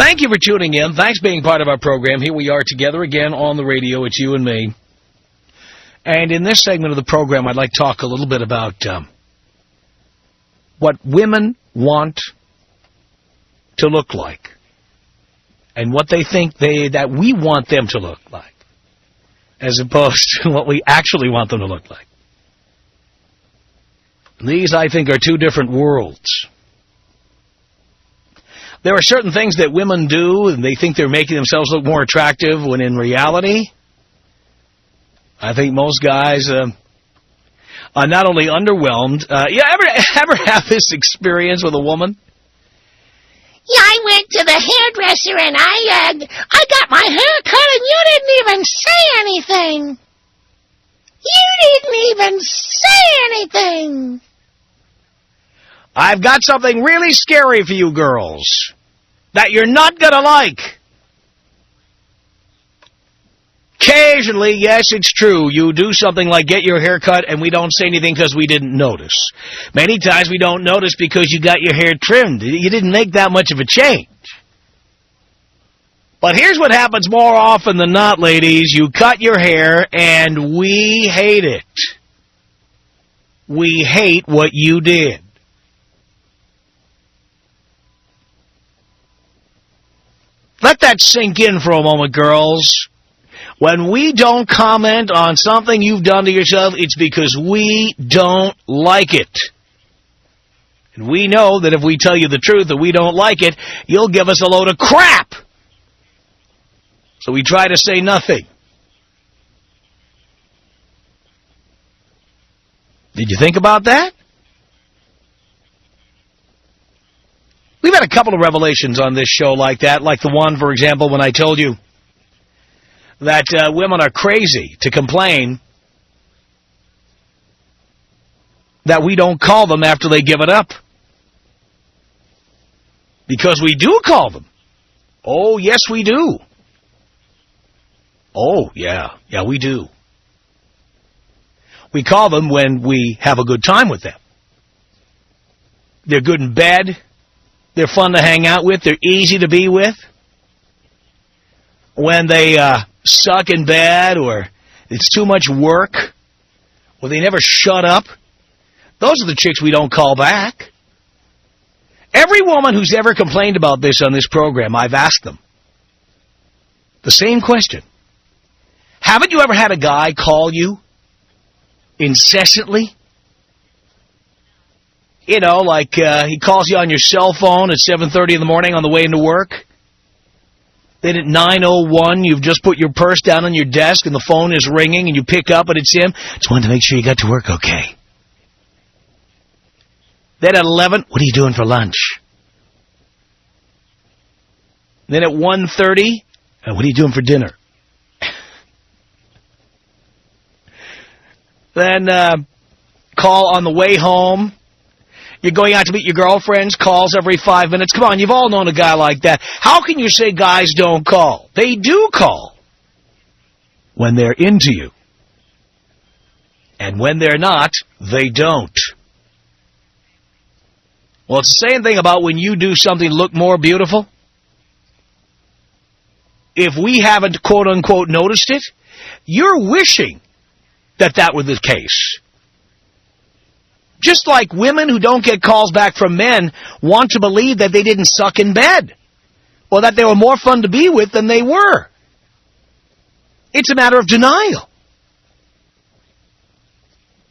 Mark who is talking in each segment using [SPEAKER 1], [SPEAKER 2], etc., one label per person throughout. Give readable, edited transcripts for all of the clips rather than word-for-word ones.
[SPEAKER 1] Thank you for tuning in. Thanks for being part of our program. Here we are together again on the radio. It's you and me. And in this segment of the program, I'd like to talk a little bit about what women want to look like and what they think that we want them to look like, as opposed to what we actually want them to look like. These, I think, are two different worlds. There are certain things that women do, and they think they're making themselves look more attractive, when in reality, I think most guys are not only underwhelmed. Ever have this experience with a woman?
[SPEAKER 2] Yeah, I went to the hairdresser and I got my hair cut and you didn't even say anything. You didn't even say anything.
[SPEAKER 1] I've got something really scary for you girls that you're not going to like. Occasionally, yes, it's true, you do something like get your hair cut and we don't say anything because we didn't notice. Many times we don't notice because you got your hair trimmed. You didn't make that much of a change. But here's what happens more often than not, ladies. You cut your hair and we hate it. We hate what you did. Let that sink in for a moment, girls. When we don't comment on something you've done to yourself, it's because we don't like it. And we know that if we tell you the truth that we don't like it, you'll give us a load of crap. So we try to say nothing. Did you think about that? We've had a couple of revelations on this show like that, like the one, for example, when I told you that women are crazy to complain that we don't call them after they give it up. Because we do call them. Oh, yes, we do. Oh, yeah, we do. We call them when we have a good time with them. They're good in bed. They're fun to hang out with. They're easy to be with. When they suck in bed, or it's too much work, or they never shut up, those are the chicks we don't call back. Every woman who's ever complained about this on this program, I've asked them the same question. Haven't you ever had a guy call you incessantly? You know, like he calls you on your cell phone at 7:30 in the morning on the way into work. Then at 9:01, you've just put your purse down on your desk and the phone is ringing and you pick up and it's him. Just wanted to make sure you got to work okay. Then at 11, what are you doing for lunch? Then at 1:30, what are you doing for dinner? Then call on the way home. You're going out to meet your girlfriends, calls every 5 minutes. Come on, you've all known a guy like that. How can you say guys don't call? They do call when they're into you. And when they're not, they don't. Well, it's the same thing about when you do something look more beautiful. If we haven't, quote-unquote, noticed it, you're wishing that that were the case. Just like women who don't get calls back from men want to believe that they didn't suck in bed, or that they were more fun to be with than they were. It's a matter of denial.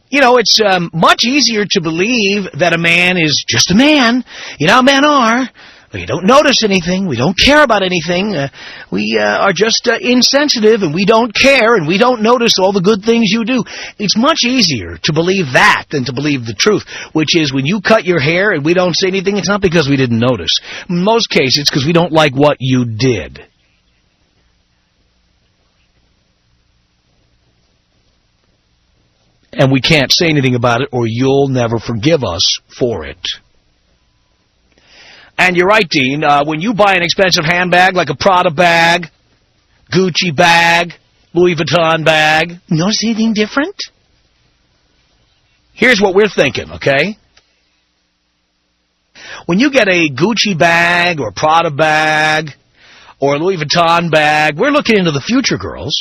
[SPEAKER 1] You know, it's much easier to believe that a man is just a man. You know how men are. We don't notice anything. We don't care about anything. We are just insensitive, and we don't care, and we don't notice all the good things you do. It's much easier to believe that than to believe the truth, which is when you cut your hair and we don't say anything, it's not because we didn't notice. In most cases, it's because we don't like what you did. And we can't say anything about it, or you'll never forgive us for it. And you're right, Dean, when you buy an expensive handbag like a Prada bag, Gucci bag, Louis Vuitton bag, you notice anything different? Here's what we're thinking, okay? When you get a Gucci bag or Prada bag or a Louis Vuitton bag. We're looking into the future, girls.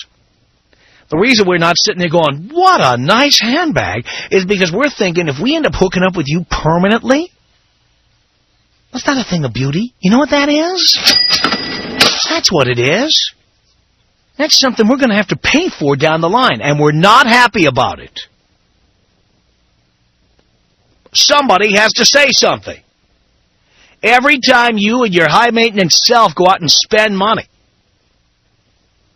[SPEAKER 1] The reason we're not sitting there going, what a nice handbag, is because we're thinking if we end up hooking up with you permanently, that's not a thing of beauty. You know what that is? That's what it is. That's something we're going to have to pay for down the line, and we're not happy about it. Somebody has to say something. Every time you and your high-maintenance self go out and spend money,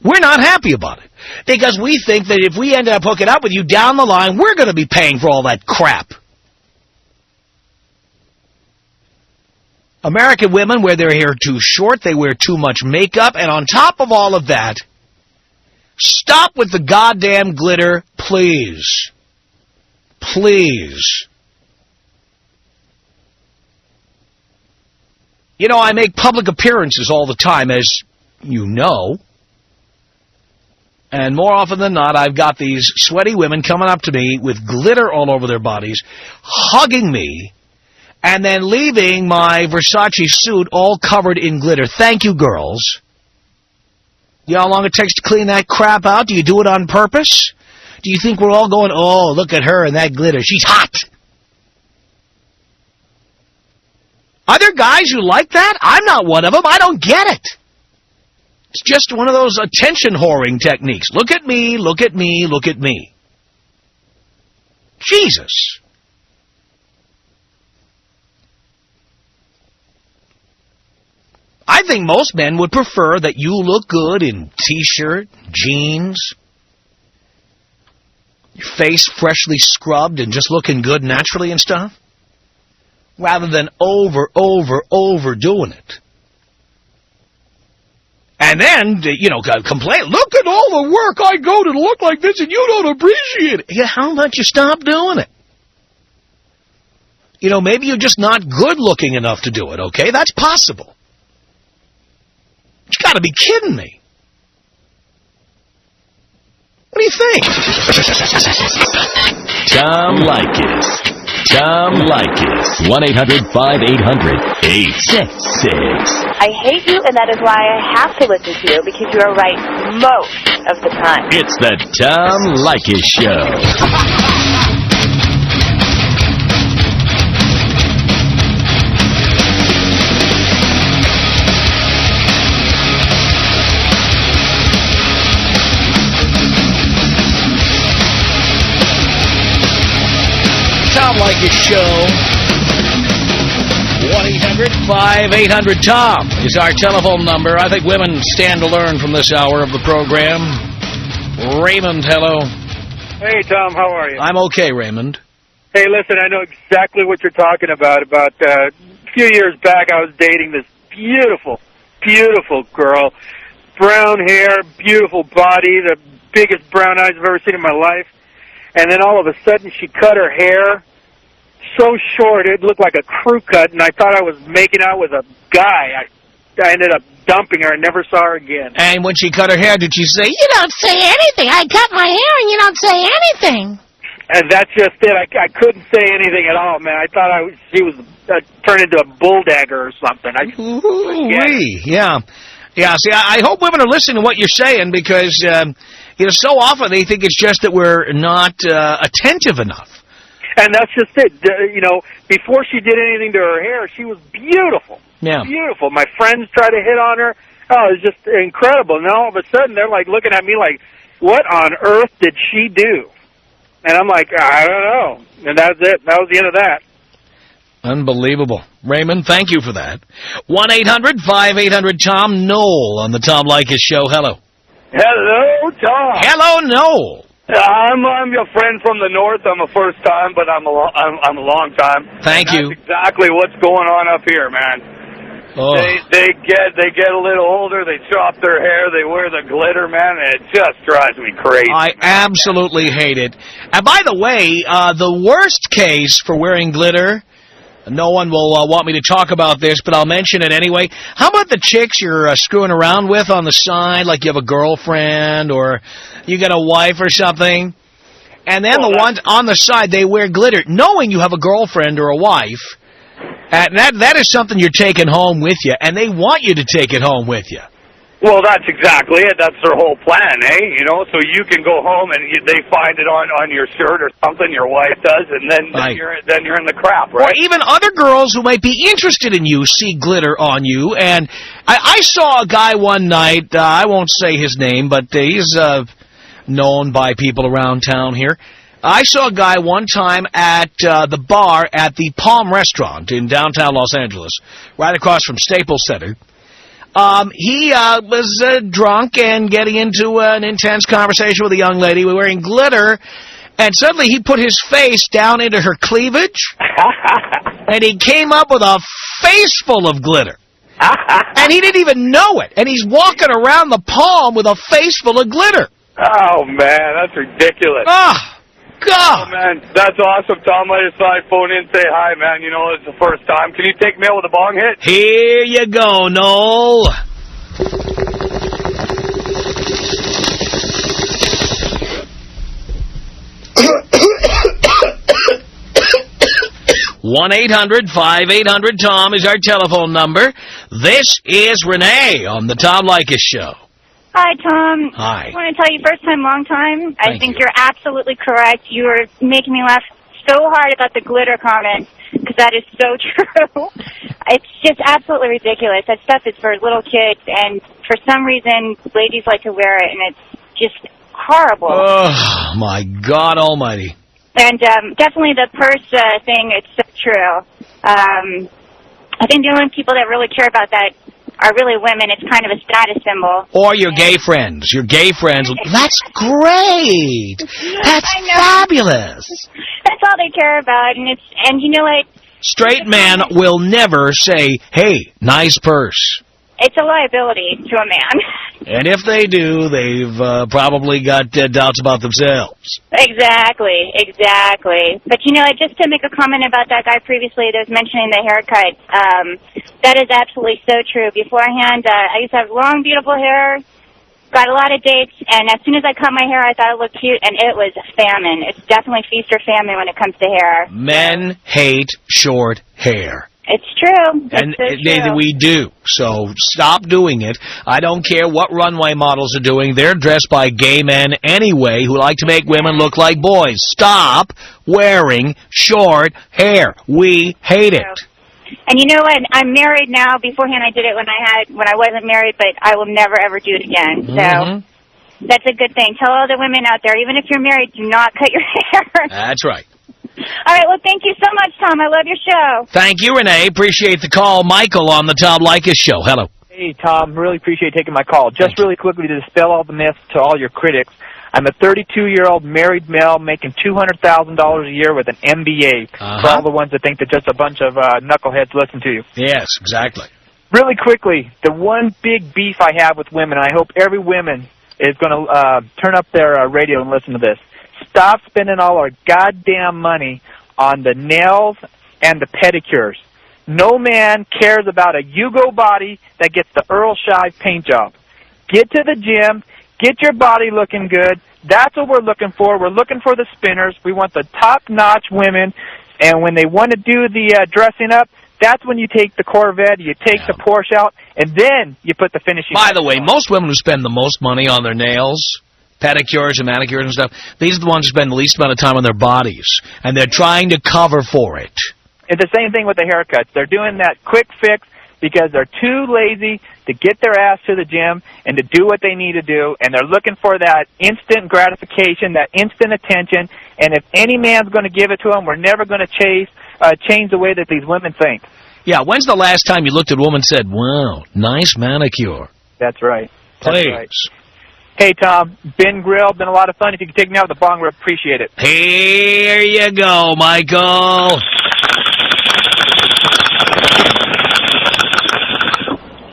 [SPEAKER 1] we're not happy about it. Because we think that if we end up hooking up with you down the line, we're going to be paying for all that crap. American women wear their hair too short, they wear too much makeup, and on top of all of that, stop with the goddamn glitter, please. Please. You know, I make public appearances all the time, as you know. And more often than not, I've got these sweaty women coming up to me with glitter all over their bodies, hugging me, and then leaving my Versace suit all covered in glitter. Thank you, girls. You know how long it takes to clean that crap out? Do you do it on purpose? Do you think we're all going, oh, look at her and that glitter. She's hot. Are there guys who like that? I'm not one of them. I don't get it. It's just one of those attention whoring techniques. Look at me, look at me, look at me. Jesus. I think most men would prefer that you look good in T-shirt, jeans, your face freshly scrubbed and just looking good naturally and stuff, rather than overdoing it. And then, you know, complain, look at all the work I go to look like this and you don't appreciate it. Yeah, how about you stop doing it? You know, maybe you're just not good looking enough to do it, okay? That's possible. You got to be kidding me. What do you think?
[SPEAKER 3] Tom Leykis. Tom Leykis. 1-800-5800-866.
[SPEAKER 4] I hate you, and that is why I have to listen to you, because you are right most of the time.
[SPEAKER 3] It's the Tom Leykis Show.
[SPEAKER 1] Tom Leykis Show. 1-800-5800-TOM is our telephone number. I think women stand to learn from this hour of the program. Raymond, hello.
[SPEAKER 5] Hey, Tom, how are you?
[SPEAKER 1] I'm okay, Raymond.
[SPEAKER 5] Hey, listen, I know exactly what you're talking about. About a few years back, I was dating this beautiful, beautiful girl. Brown hair, beautiful body, the biggest brown eyes I've ever seen in my life. And then all of a sudden, she cut her hair so short, it looked like a crew cut, and I thought I was making out with a guy. I ended up dumping her and never saw her again.
[SPEAKER 1] And when she cut her hair, did she say,
[SPEAKER 2] You don't say anything. I cut my hair and you don't say anything.
[SPEAKER 5] And that's just it. I couldn't say anything at all, man. I thought she was turned into a bull dagger or something.
[SPEAKER 1] Yeah. Yeah, see, I hope women are listening to what you're saying because, you know, so often they think it's just that we're not attentive enough.
[SPEAKER 5] And that's just it. You know, before she did anything to her hair, she was beautiful.
[SPEAKER 1] Yeah.
[SPEAKER 5] Beautiful. My friends tried to hit on her. Oh, it was just incredible. And all of a sudden, they're like looking at me like, what on earth did she do? And I'm like, I don't know. And that's it. That was the end of that.
[SPEAKER 1] Unbelievable. Raymond, thank you for that. 1-800-5800-TOM. Noel on the Tom Leykis Show. Hello.
[SPEAKER 5] Hello, Tom.
[SPEAKER 1] Hello, Noel.
[SPEAKER 5] I'm your friend from the north. I'm a first time, but I'm a long time.
[SPEAKER 1] Thank you.
[SPEAKER 5] That's exactly what's going on up here, man.
[SPEAKER 1] Oh.
[SPEAKER 5] They get a little older. They chop their hair. They wear the glitter, man, and it just drives me crazy.
[SPEAKER 1] I absolutely hate it. And by the way, the worst case for wearing glitter, no one will want me to talk about this, but I'll mention it anyway. How about the chicks you're screwing around with on the side, like you have a girlfriend or you got a wife or something, and then the ones on the side, they wear glitter, knowing you have a girlfriend or a wife, and that is something you're taking home with you, and they want you to take it home with you.
[SPEAKER 5] Well, that's exactly it. That's their whole plan, eh? You know, so you can go home and they find it on your shirt or something. Your wife does, and then you're in the crap, right?
[SPEAKER 1] Or even other girls who might be interested in you see glitter on you. And I saw a guy one night. I won't say his name, but he's known by people around town here. I saw a guy one time at the bar at the Palm Restaurant in downtown Los Angeles, right across from Staples Center. He was drunk and getting into an intense conversation with a young lady wearing glitter, and suddenly he put his face down into her cleavage, and he came up with a face full of glitter. And he didn't even know it, and he's walking around the Palm with a face full of glitter.
[SPEAKER 5] Oh, man, that's ridiculous.
[SPEAKER 1] Ah! God.
[SPEAKER 5] Oh, man, that's awesome, Tom. I just thought I'd phone in and say hi, man. You know, it's the first time. Can you take me out with a bong hit?
[SPEAKER 1] Here you go, Noel. (1-800-5800-TOM) is our telephone number. This is Renee on the Tom Leykis Show.
[SPEAKER 6] Hi, Tom.
[SPEAKER 1] Hi.
[SPEAKER 6] I want to tell you, first time, long time. I think
[SPEAKER 1] you.
[SPEAKER 6] you're absolutely correct. You are making me laugh so hard about the glitter comment, because that is so true. It's just absolutely ridiculous. That stuff is for little kids, and for some reason, ladies like to wear it, and it's just horrible.
[SPEAKER 1] Oh, my God almighty.
[SPEAKER 6] And definitely the purse thing, it's so true. I think the only people that really care about that are really women. It's kind of a status symbol.
[SPEAKER 1] Or your gay friends. Your gay friends. That's great. That's fabulous.
[SPEAKER 6] That's all they care about. And you know what?
[SPEAKER 1] Straight men will never say, hey, nice purse.
[SPEAKER 6] It's a liability to a man.
[SPEAKER 1] And if they do, they've probably got doubts about themselves.
[SPEAKER 6] Exactly. But, you know, just to make a comment about that guy previously that was mentioning the haircut, that is absolutely so true. Beforehand, I used to have long, beautiful hair, got a lot of dates, and as soon as I cut my hair, I thought it looked cute, and it was famine. It's definitely feast or famine when it comes to hair.
[SPEAKER 1] Men hate short hair.
[SPEAKER 6] It's true.
[SPEAKER 1] And
[SPEAKER 6] so true.
[SPEAKER 1] we do. So stop doing it. I don't care what runway models are doing. They're dressed by gay men anyway who like to make women look like boys. Stop wearing short hair. We hate it.
[SPEAKER 6] And you know what? I'm married now. Beforehand, I did it when I wasn't married, but I will never, ever do it again. So that's a good thing. Tell all the women out there, even if you're married, do not cut your hair.
[SPEAKER 1] That's right.
[SPEAKER 6] All right, well, thank you so much, Tom. I love your show.
[SPEAKER 1] Thank you, Renee. Appreciate the call. Michael on the Tom Leykis Show. Hello.
[SPEAKER 7] Hey, Tom. Really appreciate taking my call. Just really quickly to dispel all the myths to all your critics. I'm a 32-year-old married male making $200,000 a year with an MBA. For all the ones that think that just a bunch of knuckleheads listen to you.
[SPEAKER 1] Yes, exactly.
[SPEAKER 7] Really quickly, the one big beef I have with women, I hope every woman is going to turn up their radio and listen to this. Stop spending all our goddamn money on the nails and the pedicures. No man cares about a Yugo body that gets the Earl Shive paint job. Get to the gym. Get your body looking good. That's what we're looking for. We're looking for the spinners. We want the top-notch women. And when they want to do the dressing up, that's when you take the Corvette, you take the Porsche out, and then you put the finishing.
[SPEAKER 1] By the way, most women who spend the most money on their nails, pedicures and manicures and stuff, these are the ones who spend the least amount of time on their bodies, and they're trying to cover for it.
[SPEAKER 7] It's the same thing with the haircuts. They're doing that quick fix because they're too lazy to get their ass to the gym and to do what they need to do, and they're looking for that instant gratification, that instant attention, and if any man's going to give it to them, we're never going to change the way that these women think.
[SPEAKER 1] Yeah, when's the last time you looked at a woman and said, wow, nice manicure?
[SPEAKER 7] That's right. That's
[SPEAKER 1] Please.
[SPEAKER 7] Right. Hey, Tom, been grilled, been a lot of fun. If you could take me out with the bong, we'd appreciate it.
[SPEAKER 1] Here you go, Michael.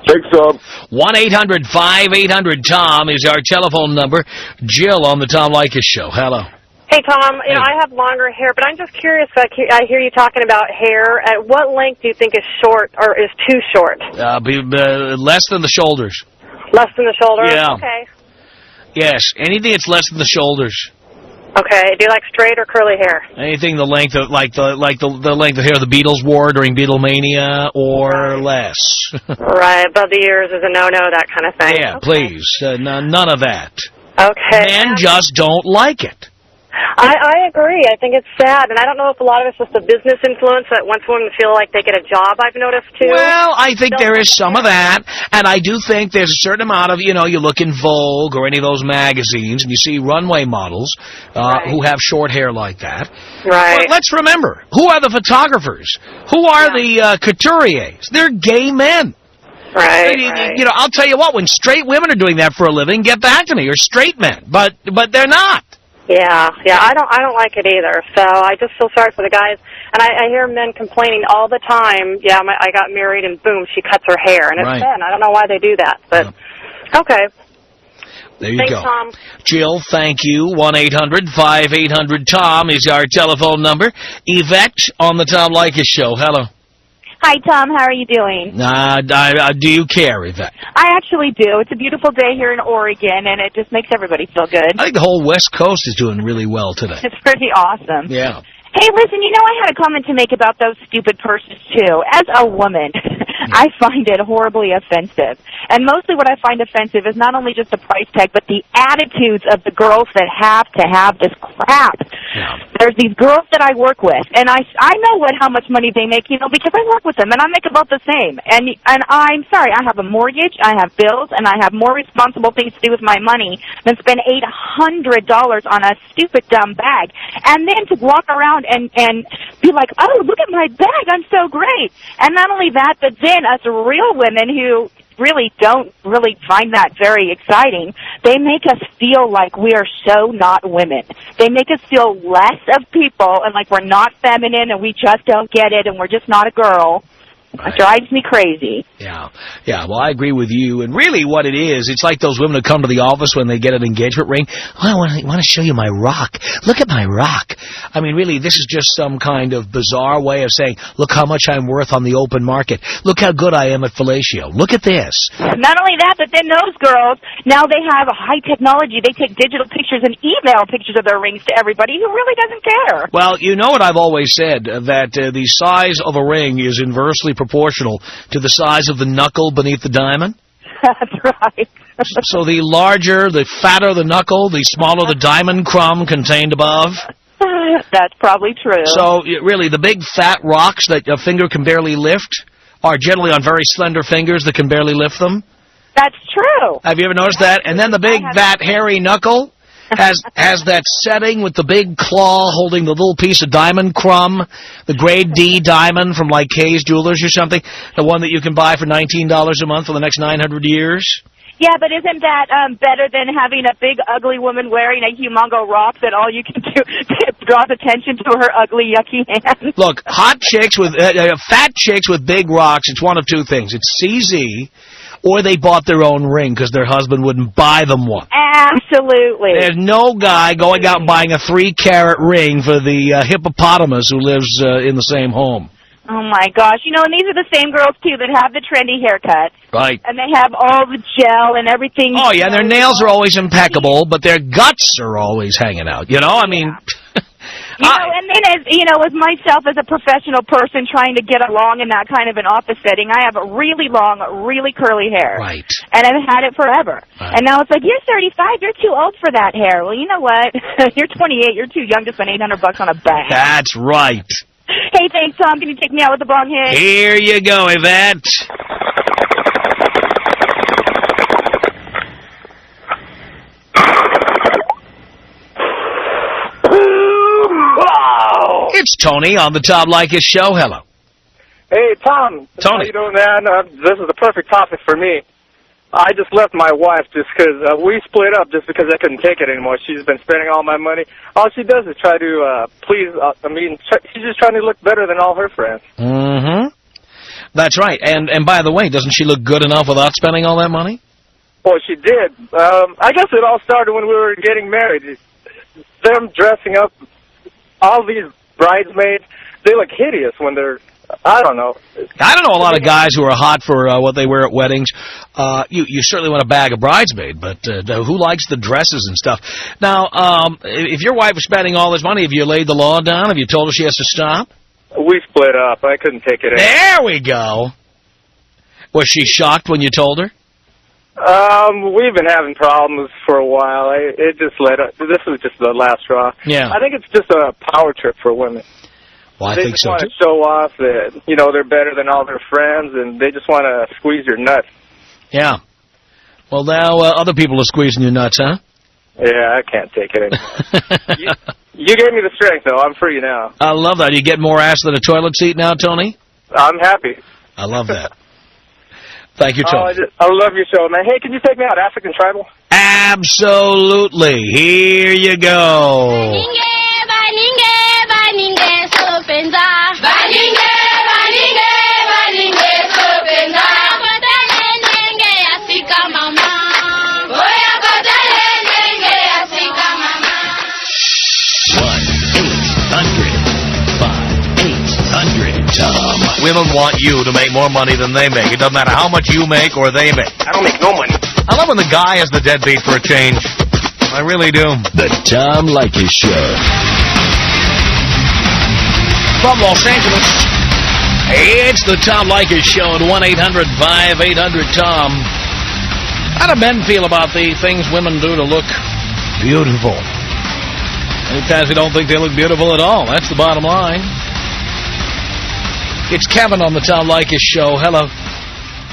[SPEAKER 8] Thanks, Tom.
[SPEAKER 1] 1-800-5800-TOM is our telephone number. Jill on the Tom Leykis Show. Hello.
[SPEAKER 9] Hey, Tom. You know, I have longer hair, but I'm just curious. I hear you talking about hair. At what length do you think is short or is too short?
[SPEAKER 1] Less than the shoulders.
[SPEAKER 9] Less than the shoulder?
[SPEAKER 1] Yeah.
[SPEAKER 9] Okay.
[SPEAKER 1] Yes, anything that's less than the shoulders.
[SPEAKER 9] Okay. Do you like straight or curly hair?
[SPEAKER 1] Anything the length of the length of hair the Beatles wore during Beatlemania or less.
[SPEAKER 9] Right. Above the ears is a no-no, that kind of thing.
[SPEAKER 1] Yeah, please. None of that.
[SPEAKER 9] Okay.
[SPEAKER 1] Men just don't like it.
[SPEAKER 9] I agree. I think it's sad, and I don't know if a lot of it's just the business influence that once women feel like they get a job, I've noticed, too.
[SPEAKER 1] Well, I think there is some of that, and I do think there's a certain amount of, you look in Vogue or any of those magazines, and you see runway models who have short hair like that.
[SPEAKER 9] Right.
[SPEAKER 1] But let's remember, who are the photographers? Who are the couturiers? They're gay men.
[SPEAKER 9] Right.
[SPEAKER 1] I'll tell you what, when straight women are doing that for a living, get back to me, or straight men, but they're not.
[SPEAKER 9] Yeah, I don't like it either. So I just feel sorry for the guys, and I hear men complaining all the time. Yeah, I got married, and boom, she cuts her hair, and it's men. I don't know why they do that, but okay.
[SPEAKER 1] There you
[SPEAKER 9] Thanks,
[SPEAKER 1] go.
[SPEAKER 9] Tom.
[SPEAKER 1] Jill, thank you. 1-800-5800-TOM is our telephone number. Yvette on the Tom Leykis Show. Hello.
[SPEAKER 10] Hi, Tom. How are you doing?
[SPEAKER 1] Do you care, Yvette?
[SPEAKER 10] I actually do. It's a beautiful day here in Oregon, and it just makes everybody feel good.
[SPEAKER 1] I think the whole West Coast is doing really well today.
[SPEAKER 10] It's pretty awesome.
[SPEAKER 1] Yeah.
[SPEAKER 10] Hey, listen, I had a comment to make about those stupid purses, too. As a woman, I find it horribly offensive. And mostly what I find offensive is not only just the price tag, but the attitudes of the girls that have to have this crap. Yeah. There's these girls that I work with, and I know how much money they make, because I work with them, and I make about the same. And I'm sorry, I have a mortgage, I have bills, and I have more responsible things to do with my money than spend $800 on a stupid, dumb bag. And then to walk around and be like, oh, look at my bag, I'm so great. And not only that, but then us real women who really don't really find that very exciting, they make us feel like we are so not women. They make us feel less of people and like we're not feminine and we just don't get it and we're just not a girl. It drives me crazy.
[SPEAKER 1] Yeah, well, I agree with you. And really what it is, it's like those women who come to the office when they get an engagement ring. Oh, I want to show you my rock. Look at my rock. I mean, really, this is just some kind of bizarre way of saying, look how much I'm worth on the open market. Look how good I am at fellatio. Look at this.
[SPEAKER 10] Not only that, but then those girls, now they have a high technology. They take digital pictures and email pictures of their rings to everybody who really doesn't care.
[SPEAKER 1] Well, you know what I've always said, that the size of a ring is inversely proportional to the size of the knuckle beneath the diamond.
[SPEAKER 10] That's right.
[SPEAKER 1] So the larger, the fatter the knuckle, the smaller the diamond crumb contained above.
[SPEAKER 10] That's probably true.
[SPEAKER 1] So really, the big fat rocks that a finger can barely lift are generally on very slender fingers that can barely lift them.
[SPEAKER 10] That's true.
[SPEAKER 1] Have you ever noticed that? And then the big, fat, hairy knuckle has that setting with the big claw holding the little piece of diamond crumb, the grade D diamond from like Kay's Jewelers or something, the one that you can buy for $19 a month for the next 900 years.
[SPEAKER 10] Yeah, but isn't that better than having a big, ugly woman wearing a humongo rock that all you can do draws attention to her ugly, yucky hands?
[SPEAKER 1] Look, hot chicks with fat chicks with big rocks, it's one of two things. It's CZ, or they bought their own ring because their husband wouldn't buy them one.
[SPEAKER 10] Absolutely.
[SPEAKER 1] There's no guy going out and buying a 3-carat ring for the hippopotamus who lives in the same home.
[SPEAKER 10] Oh, my gosh. And these are the same girls, too, that have the trendy haircuts.
[SPEAKER 1] Right.
[SPEAKER 10] And they have all the gel and everything.
[SPEAKER 1] Oh, yeah, their nails are always impeccable, but their guts are always hanging out. I mean...
[SPEAKER 10] and then as myself as a professional person trying to get along in that kind of an office setting, I have really long, really curly hair.
[SPEAKER 1] Right.
[SPEAKER 10] And I've had it forever. Right. And now it's like, you're 35, you're too old for that hair. Well, you know what? You're 28, you're too young to spend $800 on a bag.
[SPEAKER 1] That's right.
[SPEAKER 10] Hey, thanks, Tom. Can you take me out with the bong hit?
[SPEAKER 1] Here you go, Yvette. It's Tony on the Tom Leykis Show. Hello.
[SPEAKER 5] Hey, Tom.
[SPEAKER 1] Tony.
[SPEAKER 5] How you doing, man? This is the perfect topic for me. I just left my wife just because we split up just because I couldn't take it anymore. She's been spending all my money. All she does is try to please. She's just trying to look better than all her friends.
[SPEAKER 1] Mm-hmm. That's right. And by the way, doesn't she look good enough without spending all that money?
[SPEAKER 5] Well, she did. I guess it all started when we were getting married. Them dressing up, all these bridesmaids, they look hideous when they're
[SPEAKER 11] I don't know.
[SPEAKER 1] I don't know a lot of guys who are hot for what they wear at weddings. You certainly want a bag of bridesmaid, but who likes the dresses and stuff? Now, if your wife was spending all this money, have you laid the law down? Have you told her she has to stop?
[SPEAKER 11] We split up. I couldn't take it anymore.
[SPEAKER 1] There we go. Was she shocked when you told her?
[SPEAKER 11] We've been having problems for a while. It just this was just the last straw.
[SPEAKER 1] Yeah.
[SPEAKER 11] I think it's just a power trip for women.
[SPEAKER 1] Well, I
[SPEAKER 11] they
[SPEAKER 1] think
[SPEAKER 11] just
[SPEAKER 1] so,
[SPEAKER 11] want
[SPEAKER 1] too.
[SPEAKER 11] to show off that, they're better than all their friends, and they just want to squeeze your nuts.
[SPEAKER 1] Yeah. Well, now other people are squeezing your nuts, huh?
[SPEAKER 11] Yeah, I can't take it anymore. you gave me the strength, though. I'm free now.
[SPEAKER 1] I love that. You get more ass than a toilet seat now, Tony?
[SPEAKER 11] I'm happy.
[SPEAKER 1] I love that. Thank you, Tony.
[SPEAKER 11] I love your show, man. Hey, can you take me out African Tribal?
[SPEAKER 1] Absolutely. Here you go.
[SPEAKER 3] Tom.
[SPEAKER 1] Women want you to make more money than they make. It doesn't matter how much you make or they make.
[SPEAKER 11] I don't make no money.
[SPEAKER 1] I love when the guy has the deadbeat for a change. I really do.
[SPEAKER 3] The Tom Leykis Show.
[SPEAKER 1] From Los Angeles, it's the Tom Leykis Show at 1-800-5800-TOM. How do men feel about the things women do to look beautiful? Many times they don't think they look beautiful at all. That's the bottom line. It's Kevin on the Tom Leykis Show. Hello.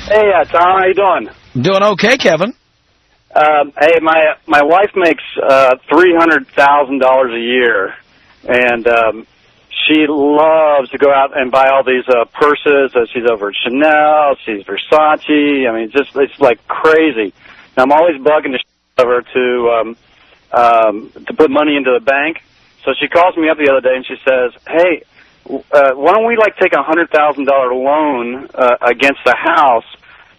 [SPEAKER 12] Hey, Tom. How you doing?
[SPEAKER 1] Doing okay, Kevin.
[SPEAKER 12] Hey, my wife makes $300,000 a year, and she loves to go out and buy all these purses. She's over at Chanel. She's Versace. I mean, it's like crazy. And I'm always bugging the shit over to put money into the bank. So she calls me up the other day and she says, "Hey, why don't we take a $100,000 loan against the house,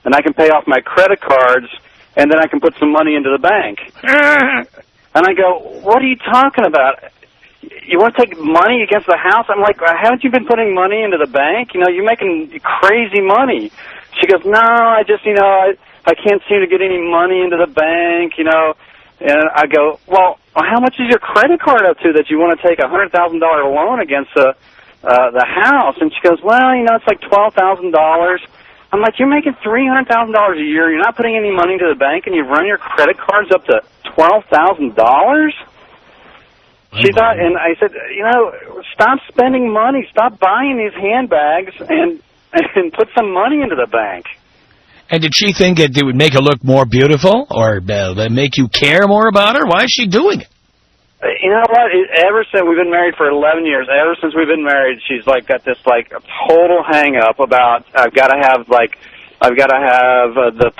[SPEAKER 12] and I can pay off my credit cards, and then I can put some money into the bank." And I go, "What are you talking about? You want to take money against the house?" I'm like, "Haven't you been putting money into the bank? You're making crazy money." She goes, "No, I just, I can't seem to get any money into the bank, And I go, "Well, how much is your credit card up to that you want to take a $100,000 loan against the house?" And she goes, "Well, it's like $12,000. I'm like, "You're making $300,000 a year. You're not putting any money into the bank, and you run your credit cards up to $12,000? She thought, and I said, "Stop spending money. Stop buying these handbags and put some money into the bank."
[SPEAKER 1] And did she think it would make her look more beautiful, or make you care more about her? Why is she doing it?
[SPEAKER 12] You know what? Ever since we've been married for 11 years, ever since we've been married, she's got this total hang up about I've got to have the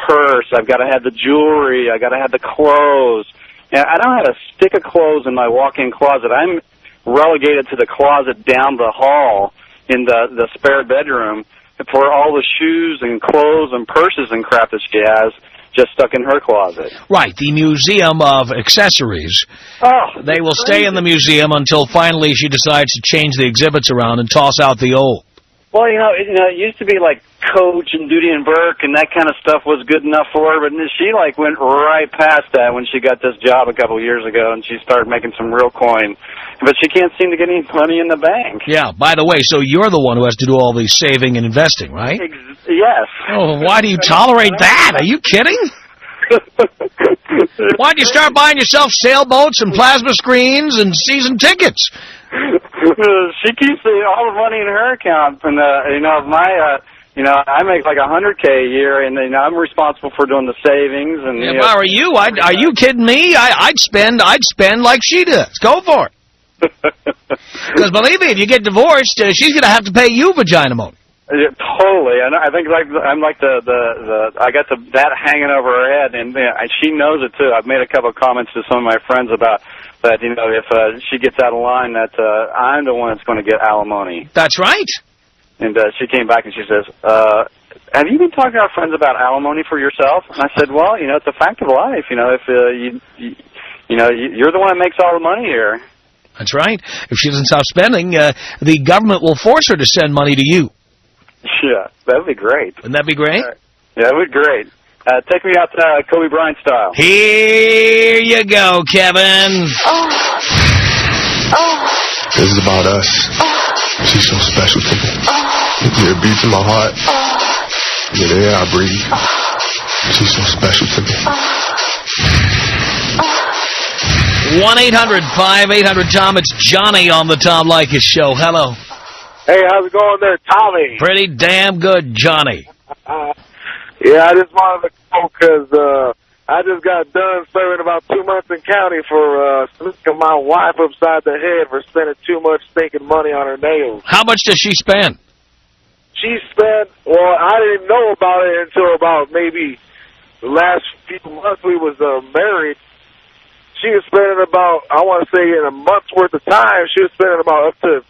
[SPEAKER 12] purse, I've got to have the jewelry, I've got to have the clothes. And I don't have a stick of clothes in my walk-in closet. I'm relegated to the closet down the hall in the spare bedroom for all the shoes and clothes and purses and crap that she has just stuck in her closet.
[SPEAKER 1] Right, the Museum of Accessories.
[SPEAKER 12] Oh,
[SPEAKER 1] they will stay in the museum until finally she decides to change the exhibits around and toss out the old.
[SPEAKER 12] Well, it used to be like Coach and Duty and Burke and that kind of stuff was good enough for her, but she went right past that when she got this job a couple of years ago and she started making some real coin. But she can't seem to get any money in the bank.
[SPEAKER 1] Yeah, by the way, so you're the one who has to do all the saving and investing, right?
[SPEAKER 12] Yes.
[SPEAKER 1] Oh, why do you tolerate that? Are you kidding? Why'd you start buying yourself sailboats and plasma screens and season tickets?
[SPEAKER 12] She keeps all the money in her account, and I make like $100K a year, and I'm responsible for doing the savings. And
[SPEAKER 1] if I were you, are you kidding me? I'd spend like she does. Go for it. Because believe me, if you get divorced, she's going to have to pay you vagina money.
[SPEAKER 12] Yeah, totally, and I think I'm like I got that hanging over her head, and she knows it too. I've made a couple of comments to some of my friends about that. If she gets out of line, that I'm the one that's going to get alimony.
[SPEAKER 1] That's right.
[SPEAKER 12] And she came back and she says, "Have you been talking to our friends about alimony for yourself?" And I said, "Well, it's a fact of life. If you're the one that makes all the money here."
[SPEAKER 1] That's right. If she doesn't stop spending, the government will force her to send money to you.
[SPEAKER 12] Yeah, that'd be great.
[SPEAKER 1] Wouldn't that be great?
[SPEAKER 12] Yeah, that would be great. Take me out Kobe Bryant style.
[SPEAKER 1] Here you go, Kevin.
[SPEAKER 13] This is about us. She's so special to me. Yeah, it beats in my heart. Yeah, the air I breathe. She's so special to me.
[SPEAKER 1] 1-800-5800-TOM. It's Johnny on the Tom Leykis Show. Hello.
[SPEAKER 14] Hey, how's it going there, Tommy?
[SPEAKER 1] Pretty damn good, Johnny.
[SPEAKER 14] Yeah, I just wanted to call because I just got done serving about 2 months in county for smacking my wife upside the head for spending too much stinking money on her nails.
[SPEAKER 1] How much does she spend?
[SPEAKER 14] She spent, well, I didn't know about it until about maybe the last few months we was married. She was spending about, I want to say in a month's worth of time, she was spending about up to,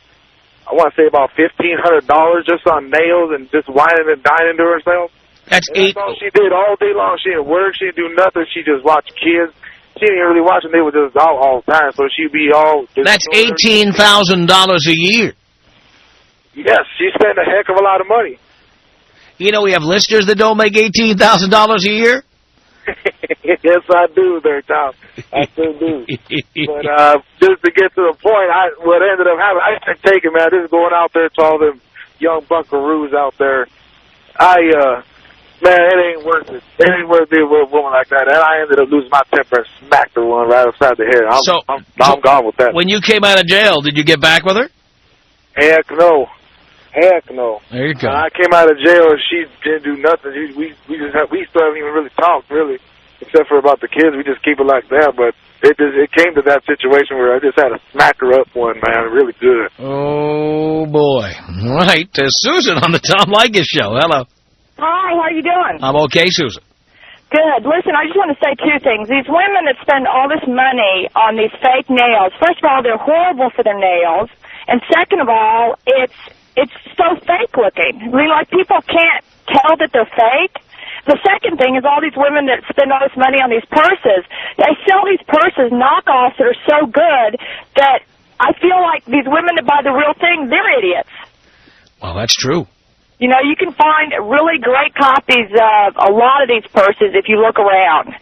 [SPEAKER 14] I want to say about $1,500 just on nails and just whining and dining to herself.
[SPEAKER 1] That's
[SPEAKER 14] That's all she did all day long. She didn't work. She didn't do nothing. She just watched kids. She didn't really watch them. They were just out all the time. So she'd be all...
[SPEAKER 1] That's $18,000 a year.
[SPEAKER 14] Yes, she spent a heck of a lot of money.
[SPEAKER 1] You know we have listeners that don't make $18,000 a year?
[SPEAKER 14] Yes, I do there, Tom. I still do. But just to get to the point, what ended up happening, I couldn't take it, man. Just going out there to all them young buckaroos out there. Man, it ain't worth it. It ain't worth it with a woman like that. And I ended up losing my temper and smacked her one right upside the head. I'm gone with that.
[SPEAKER 1] When you came out of jail, did you get back with her?
[SPEAKER 14] Heck no. Heck no.
[SPEAKER 1] There you go.
[SPEAKER 14] When I came out of jail and she didn't do nothing. We still haven't even really talked, really, except for about the kids. We just keep it like that. But it came to that situation where I just had to smack her up one, man, really good.
[SPEAKER 1] Oh, boy. Right. Susan on the Tom Leykis Show. Hello.
[SPEAKER 10] Hi, how you doing?
[SPEAKER 1] I'm okay, Susan.
[SPEAKER 10] Good. Listen, I just want to say two things. These women that spend all this money on these fake nails, first of all, they're horrible for their nails. And second of all, it's so fake looking. I mean, like, people can't tell that they're fake. The second thing is all these women that spend all this money on these purses. They sell these purses, knockoffs, that are so good that I feel like these women that buy the real thing, they're idiots.
[SPEAKER 1] Well, that's true.
[SPEAKER 10] You know, you can find really great copies of a lot of these purses if you look around.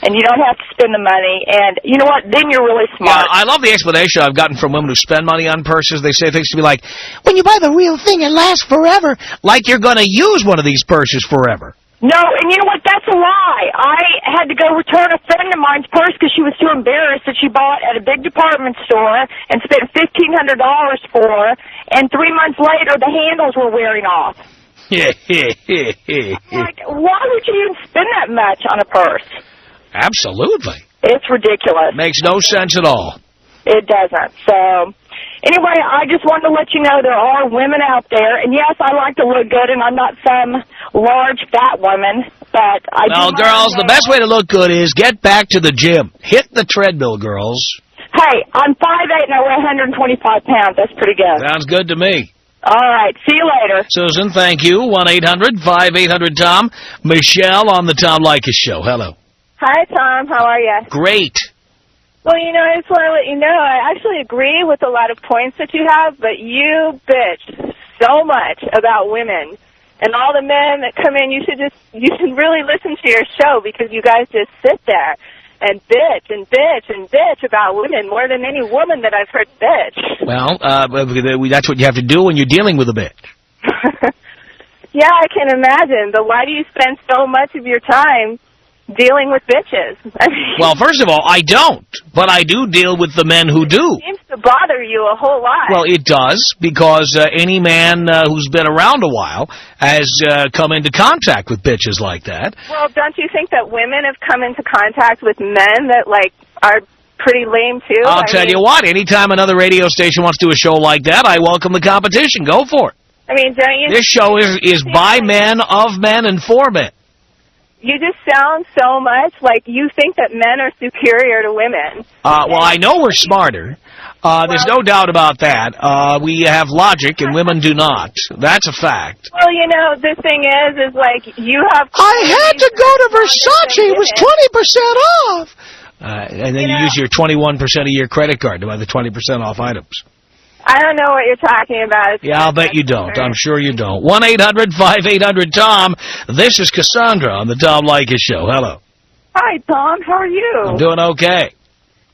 [SPEAKER 10] And you don't have to spend the money. And you know what? Then you're really smart.
[SPEAKER 1] Yeah, I love the explanation I've gotten from women who spend money on purses. They say things to me like, when you buy the real thing, it lasts forever. Like you're going to use one of these purses forever.
[SPEAKER 10] No, and you know what? That's a lie. I had to go return a friend of mine's purse because she was too embarrassed that she bought at a big department store and spent $1,500 for, and 3 months later the handles were wearing off. Like, why would you even spend that much on a purse?
[SPEAKER 1] Absolutely.
[SPEAKER 10] It's ridiculous.
[SPEAKER 1] Makes no sense at all.
[SPEAKER 10] It doesn't. So, anyway, I just wanted to let you know there are women out there. And, yes, I like to look good, and I'm not some large, fat woman. But I
[SPEAKER 1] Well, girls, the best way to look good is get back to the gym. Hit the treadmill, girls.
[SPEAKER 10] Hey, I'm 5'8", and I weigh 125 pounds. That's pretty good.
[SPEAKER 1] Sounds good to me.
[SPEAKER 10] All right. See you later.
[SPEAKER 1] Susan, thank you. 1-800-5800-TOM. Michelle on the Tom Leykis Show. Hello.
[SPEAKER 15] Hi, Tom. How are you?
[SPEAKER 1] Great.
[SPEAKER 15] Well, you know, I just want to let you know, I actually agree with a lot of points that you have, but you bitch so much about women. And all the men that come in, you should really listen to your show because you guys just sit there and bitch and bitch and bitch about women more than any woman that I've heard bitch.
[SPEAKER 1] Well, that's what you have to do when you're dealing with a bitch.
[SPEAKER 15] Yeah, I can imagine. But why do you spend so much of your time dealing with bitches? I mean,
[SPEAKER 1] well, first of all, I don't, but I do deal with the men who do.
[SPEAKER 15] It seems to bother you a whole lot.
[SPEAKER 1] Well, it does, because any man who's been around a while has come into contact with bitches like that.
[SPEAKER 15] Well, don't you think that women have come into contact with men that, like, are pretty lame, too?
[SPEAKER 1] I'll tell you what, anytime another radio station wants to do a show like that, I welcome the competition. Go for it.
[SPEAKER 15] I mean, don't you...
[SPEAKER 1] This show is by men, of men, and for men.
[SPEAKER 15] You just sound so much like you think that men are superior to women.
[SPEAKER 1] Well, I know we're smarter. There's no doubt about that. We have logic, and women do not. That's a fact.
[SPEAKER 15] Well, you know, the thing is like, you have...
[SPEAKER 2] I had to go to Versace. It was 20% off.
[SPEAKER 1] And then you use your 21% of your credit card to buy the 20% off items.
[SPEAKER 15] I don't know what you're talking about.
[SPEAKER 1] Yeah, I'll bet you don't. I'm sure you don't. 1-800-5800-TOM. This is Cassandra on the Tom Leykis Show. Hello.
[SPEAKER 16] Hi, Tom. How are you?
[SPEAKER 1] I'm doing okay.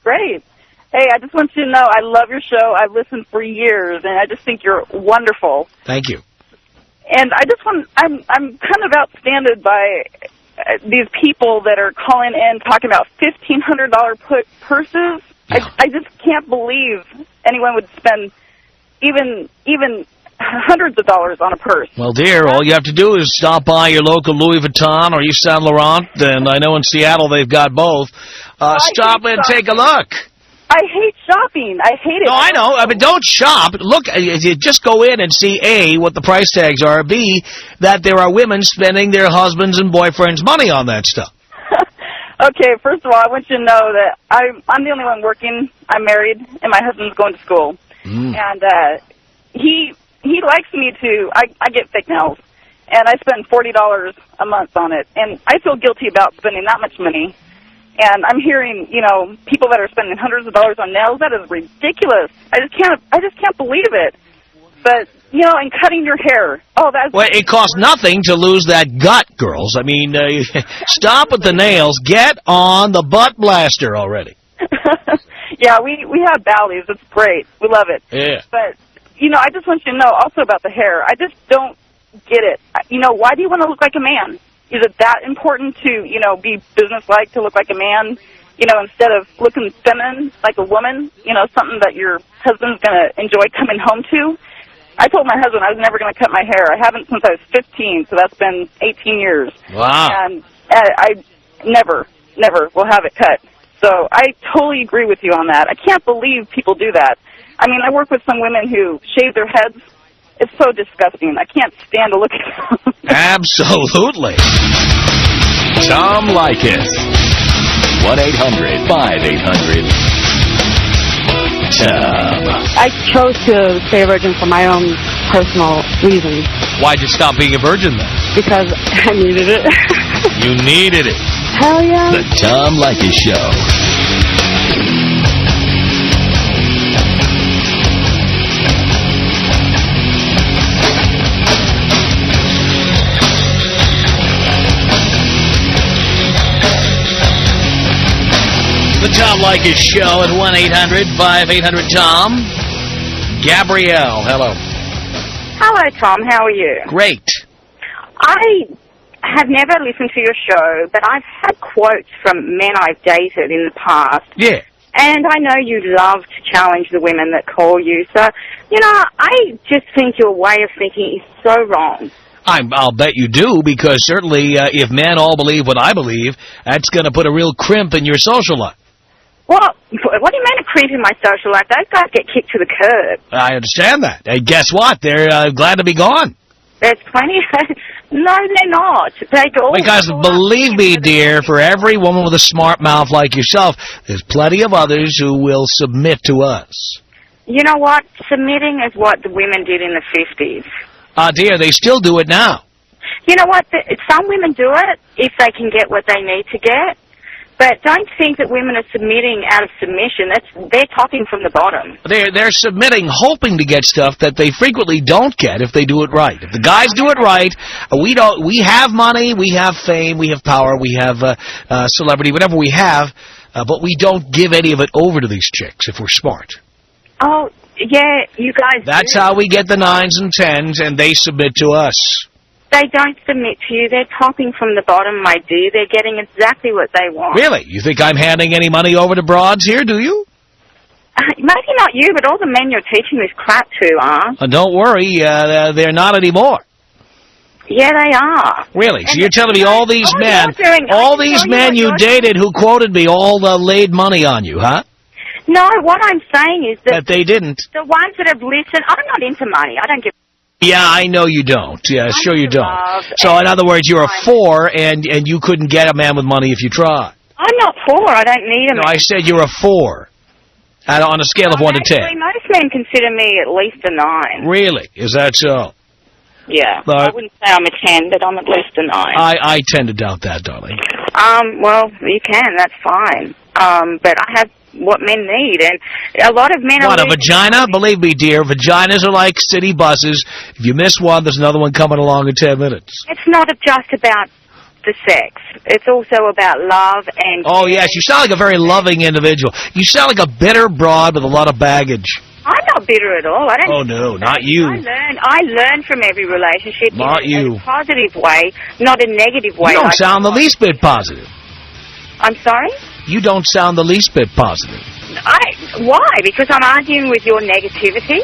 [SPEAKER 16] Great. Hey, I just want you to know I love your show. I've listened for years, and I just think you're wonderful.
[SPEAKER 1] Thank you.
[SPEAKER 16] And I just want, I'm kind of outstanded by these people that are calling in talking about $1,500 purses. Yeah. I just can't believe anyone would spend even hundreds of dollars on a purse.
[SPEAKER 1] Well, dear, all you have to do is stop by your local Louis Vuitton or Yves Saint Laurent, and I know in Seattle they've got both. Stop and take a look.
[SPEAKER 16] I hate shopping. I hate it.
[SPEAKER 1] No, I know. I mean, don't shop. Look, you just go in and see, A, what the price tags are, B, that there are women spending their husbands' and boyfriends' money on that stuff.
[SPEAKER 16] Okay, first of all, I want you to know that I'm the only one working. I'm married, and my husband's going to school. And he likes me to, I get fake nails, and I spend $40 a month on it. And I feel guilty about spending that much money. And I'm hearing, people that are spending hundreds of dollars on nails. That is ridiculous. I just can't believe it. But, and cutting your hair. Oh, that's...
[SPEAKER 1] Well, it costs nothing to lose that gut, girls. I mean, stop at the nails. Get on the butt blaster already.
[SPEAKER 16] Yeah, we have Bally's. It's great. We love it.
[SPEAKER 1] Yeah.
[SPEAKER 16] But, I just want you to know also about the hair. I just don't get it. Why do you want to look like a man? Is it that important to, be businesslike, to look like a man, instead of looking feminine like a woman, something that your husband's going to enjoy coming home to? I told my husband I was never going to cut my hair. I haven't since I was 15, so that's been 18 years.
[SPEAKER 1] Wow.
[SPEAKER 16] And I never will have it cut. So I totally agree with you on that. I can't believe people do that. I mean, I work with some women who shave their heads. It's so disgusting. I can't stand to look at them.
[SPEAKER 3] Absolutely. Tom Leykis. 1-800-5800-TOM.
[SPEAKER 17] I chose to stay a virgin for my own personal reasons.
[SPEAKER 1] Why'd you stop being a virgin then?
[SPEAKER 17] Because I needed it.
[SPEAKER 1] You needed it.
[SPEAKER 17] Hell yeah.
[SPEAKER 3] The Tom Leykis Show.
[SPEAKER 1] The Tom Leykis Show at 1-800-5800-TOM. Gabrielle, hello.
[SPEAKER 18] Hello, Tom. How are you?
[SPEAKER 1] Great.
[SPEAKER 18] I have never listened to your show, but I've had quotes from men I've dated in the past.
[SPEAKER 1] Yeah.
[SPEAKER 18] And I know you love to challenge the women that call you. So, I just think your way of thinking is so wrong.
[SPEAKER 1] I'll bet you do, because certainly if men all believe what I believe, that's going to put a real crimp in your social life.
[SPEAKER 18] Well, what do you mean a crimp in my social life? Those guys get kicked to the curb.
[SPEAKER 1] I understand that. And guess what? They're glad to be gone.
[SPEAKER 18] There's plenty of... No, they're not.
[SPEAKER 1] Because believe me, dear, for every woman with a smart mouth like yourself, there's plenty of others who will submit to us.
[SPEAKER 18] You know what? Submitting is what the women did in the 50s.
[SPEAKER 1] Dear, they still do it now.
[SPEAKER 18] You know what? Some women do it if they can get what they need to get. But don't think that women are submitting out of submission. They're topping from the bottom.
[SPEAKER 1] They're submitting, hoping to get stuff that they frequently don't get if they do it right. If the guys do it right, we don't. We have money, we have fame, we have power, we have celebrity, whatever we have, but we don't give any of it over to these chicks if we're smart.
[SPEAKER 18] Oh, yeah, you guys.
[SPEAKER 1] That's how we get the 9s and 10s, and they submit to us.
[SPEAKER 18] They don't submit to you. They're topping from the bottom, my dear. They're getting exactly what they want.
[SPEAKER 1] Really? You think I'm handing any money over to broads here, do you?
[SPEAKER 18] Maybe not you, but all the men you're teaching this crap to are.
[SPEAKER 1] Don't worry, they're not anymore.
[SPEAKER 18] Yeah, they are.
[SPEAKER 1] Really? So you're telling me all these men you dated who quoted me all laid money on you, huh?
[SPEAKER 18] No, what I'm saying is that
[SPEAKER 1] they didn't.
[SPEAKER 18] The ones that have listened, I'm not into money. I don't give.
[SPEAKER 1] Yeah, I know you don't. Yeah, sure you don't. So, in other words, you're a 4, and you couldn't get a man with money if you tried.
[SPEAKER 18] I'm not 4. I don't need a man.
[SPEAKER 1] No, I said you're a 4. On a scale of 1 to 10.
[SPEAKER 18] Most men consider me at least a 9.
[SPEAKER 1] Really? Is that so?
[SPEAKER 18] Yeah. I wouldn't say I'm a 10, but I'm at least a 9.
[SPEAKER 1] I tend to doubt that, darling.
[SPEAKER 18] Well, you can. That's fine. But I have what men need. And a lot of men
[SPEAKER 1] What, a vagina? Believe me, dear, vaginas are like city buses. If you miss one, there's another one coming along in 10 minutes.
[SPEAKER 18] It's not just about the sex. It's also about love and...
[SPEAKER 1] Oh, yes, you sound like a very loving individual. You sound like a bitter broad with a lot of baggage.
[SPEAKER 18] I'm not bitter at all. I don't.
[SPEAKER 1] Oh, no, not you.
[SPEAKER 18] I learn from every relationship
[SPEAKER 1] Not
[SPEAKER 18] in a positive way, not a negative way.
[SPEAKER 1] You don't sound the least bit positive.
[SPEAKER 18] I'm sorry?
[SPEAKER 1] You don't sound the least bit positive.
[SPEAKER 18] Why? Because I'm arguing with your negativity?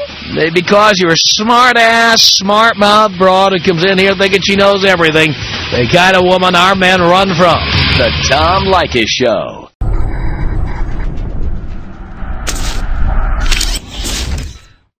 [SPEAKER 1] Because you're a smart-ass, smart-mouthed broad who comes in here thinking she knows everything. The kind of woman our men run from.
[SPEAKER 3] The Tom Leykis Show.